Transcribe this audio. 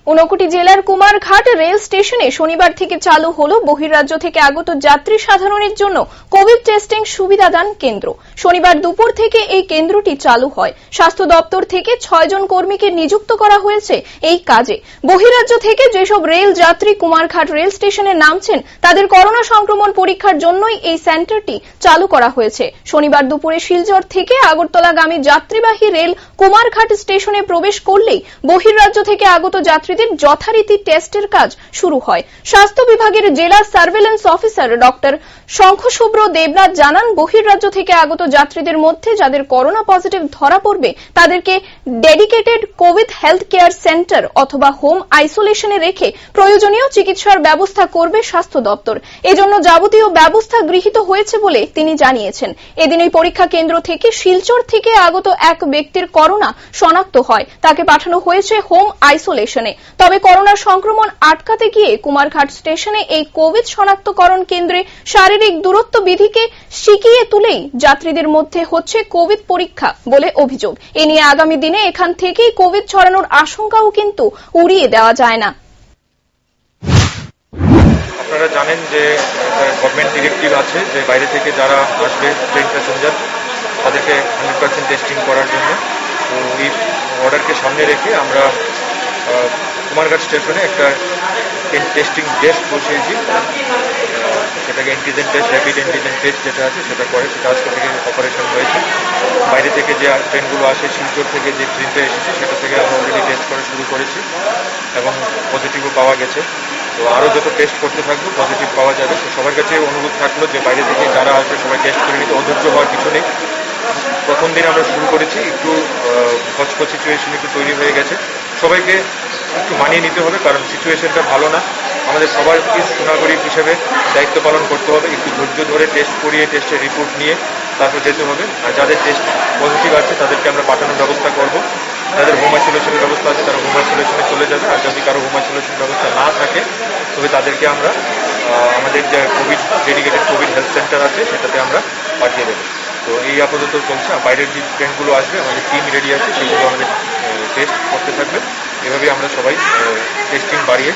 ঊনকোটি জেলার কুমারঘাট রেল স্টেশনে শনিবার থেকে চালু হলো বহির্রাজ্য থেকে আগত যাত্রী সাধারণের জন্য কোভিড টেস্টিং সুবিধাদান কেন্দ্র। শনিবার দুপুর থেকে এই কেন্দ্রটি চালু হয়। স্বাস্থ্য দপ্তর থেকে 6 জন কর্মীকে নিযুক্ত করা হয়েছে এই কাজে। বহির্রাজ্য থেকে যেসব রেল যাত্রী কুমারঘাট রেল স্টেশনে নামছেন তাদের করোনা সংক্রমণ পরীক্ষার জন্যই এই সেন্টারটি চালু করা হয়েছে। শনিবার দুপুরে শিলচর থেকে আগরতলাগামী যাত্রীবাহী রেল কুমারঘাট স্টেশনে প্রবেশ করলেই বহির্রাজ্য থেকে আগত যাত্রীদের যথারীতি টেস্টের কাজ শুরু হয়। স্বাস্থ্য বিভাগের জেলা সার্ভেলেন্স অফিসার ডক্টর শঙ্খশুভ্র দেবনাথ জানান, বহির্রাজ্য থেকে আগত যাত্রীদের মধ্যে যাদের করোনা পজিটিভ ধরা পড়বে তাদেরকে dedicated Covid health care centre অথবা হোম আইসোলেশনে রেখে প্রয়োজনীয় চিকিৎসার ব্যবস্থা করবে স্বাস্থ্য দপ্তর। এজন্য যাবতীয় ব্যবস্থা গৃহীত হয়েছে বলে তিনি জানিয়েছেন। এদিন এই পরীক্ষা কেন্দ্র থেকে শিলচর থেকে আগত এক ব্যক্তির করোনা শনাক্ত হয়। তাকে পাঠানো হয়েছে হোম আইসোলেশনে। তবে করোনা সংক্রমণ আটকাতে গিয়ে কুমারঘাট স্টেশনে এই কোভিড শনাক্তকরণ কেন্দ্রে শারীরিক দূরত্ব বিধিকে শিখিয়ে তুলেই যাত্রীদের মধ্যে হচ্ছে কোভিড পরীক্ষা বলে অভিযোগ। এ নিয়ে আগামী দিনে এখান থেকেই কোভিড ছড়ানোর আশঙ্কাও কিন্তু উড়িয়ে দেওয়া যায় না। আপনারা জানেন যে গভর্নমেন্ট ডিরেক্টিভ আছে যে বাইরে থেকে যারা আসবে ট্রেন প্যাসেঞ্জার তাদেরকে 100% টেস্টিং করার জন্য। তো এই অর্ডারকে সামনে রেখে আমরা কুমারঘাট স্টেশনে একটা টেস্টিং ডেস্ক বসিয়েছি। সেটাকে antigen test, rapid antigen test যেটা আছে সেটা করে, সেটা আজকে থেকে অপারেশন হয়েছে। বাইরে থেকে যে ট্রেনগুলো আসে, শিলচর থেকে যে ট্রেনটা এসেছে সেটা থেকে আমরা অলরেডি টেস্ট করা শুরু করেছি এবং পজিটিভও পাওয়া গেছে। তো আরও যত টেস্ট করতে থাকবো পজিটিভ পাওয়া যাবে। তো সবার কাছে অনুরোধ থাকলো যে বাইরে থেকে যারা আসবে সবাই টেস্ট করে নিতে, অধৈর্য হওয়ার কিছু নেই। প্রথম দিন আমরা শুরু করেছি, একটু খচখচ সিচুয়েশন একটু তৈরি হয়ে গেছে। সবাইকে একটু মানিয়ে নিতে হবে, কারণ সিচুয়েশনটা ভালো না। আমাদের সবার নাগরিক হিসেবে দায়িত্ব পালন করতে হবে। একটু ধৈর্য ধরে টেস্ট করিয়ে টেস্টের রিপোর্ট নিয়ে তারপর যেতে হবে। আর যাদের টেস্ট পজিটিভ আছে তাদেরকে আমরা পাঠানোর ব্যবস্থা করব। যাদের হোম আইসোলেশনের ব্যবস্থা আছে তারা হোম আইসোলেশনে চলে যাবে। আর যদি কারো হোম আইসোলেশন ব্যবস্থা না থাকে তবে তাদেরকে আমরা আমাদের যে Covid dedicated Covid health centre আছে সেটাতে আমরা পাঠিয়ে দেবো। তো এই আপাতত চলছে। বাইরের যে ট্রেনগুলো আসবে আমাদের টিম রেডি আছে, সেগুলো আমাদের টেস্ট করতে থাকবে। এভাবে আমরা সবাই টেস্টিং বাড়িয়ে